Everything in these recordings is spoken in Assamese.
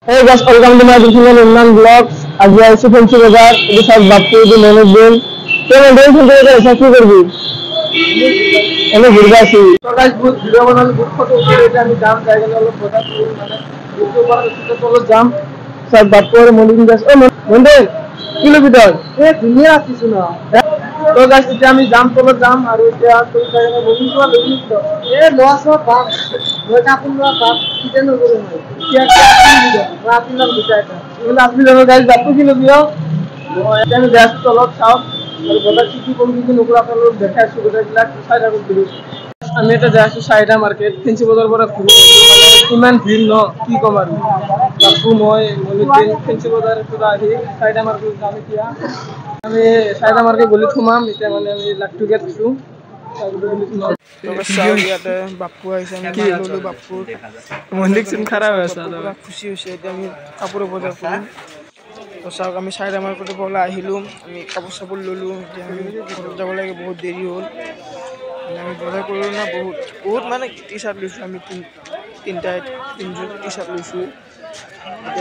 Hey guys, welcome to my channel Imran Vlogs. आज आए थे फैंसी बाजार के साथ बापू जी मैनेजमेंट तो मैं देख रहा था ऐसा क्यों कर दी এনে ঘুরবা আসি তো গাইস বহুত ভিডিও বানালে বহুত ফটো উঠে এটা আমি দাম জায়গা হলো কথা মানে ইউটিউবার সাথে চলো জাম সব বাপুর মন্দির গাছ ও মন্দির কিলোমিটার এ দুনিয়া আছিস না তো গাইস এটা আমি জাম চলো জাম আর এটা তো জায়গা বলি তো দেখি তো এ লস বাপ ওটা আপনারা বাপ কিতে নগরে হয় কি একটা রাত না বুঝাইতা এগুলো আপনি জানো গাইস বাপু কিলো দিও এটা আমি ব্যস্ত চলো সব আর বড় কি কোন কিছু নগর আপনারা দেখাই শুরু করে দিলা সাইডা করে দিল আমি এটা যাচ্ছি সাইডা মার্কেট ফেন্সি বাজার পরে ঘুরে মানে ইমান ভিড় ন কি কম আর বাপু মই মনিদিন ফেন্সি বাজার পুরা আহি সাইডা মার্কেট আমি কিয়া আমি সাইডা মার্কেট বলি থুমাম এটা মানে আমি লাট্টু গেট থু বাপু আইছে আমি বললো বাপু মন্দির সিন খারাপ হয়েছে খুশি হয়েছে এটা আমি কাপড়ের বাজার করি তো চাওক আমি সাইডা মার্কেটে বলে আহিলো আমি কাপড় চাপড় ললো আমি ঘৰত যাব লাগে বহুত দেৰি হ'ল আমি বজাৰ কৰিলো না বহুত মানে টি শাৰ্ট লৈছো আমি তিনযোৰ টি শাৰ্ট লৈছো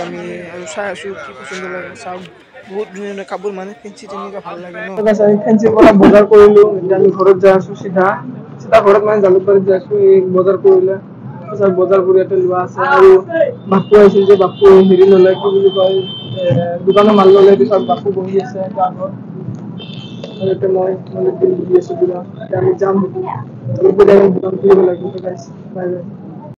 আমি আৰু চাই আছো কি পছন্দ লাগে চাওক বহুত ধুনীয়া কাপোৰ মানে ফেন্সি তেনেকুৱা ভাল লাগে ন আমি ফেন্সিৰ পৰা বজাৰ কৰিলো এতিয়া আমি ঘৰত যাই আছো চিধা ঘৰত মানে জালুকবাৰীত যাই আছো এই বজাৰ কৰিলে সব বজাৰ কৰি এটা লোৱা আছে আৰু বাপু আহিছিল যে বাপু হেৰি ললে কি বুলি কয় দোকানৰ মাল ললে পিছত বাপু বহি আছে গাঁৱত এটা মই মানে দিন দি আছো পুৰা আমি যাম দোকান খুলিব লাগিব গাইস বাই বাই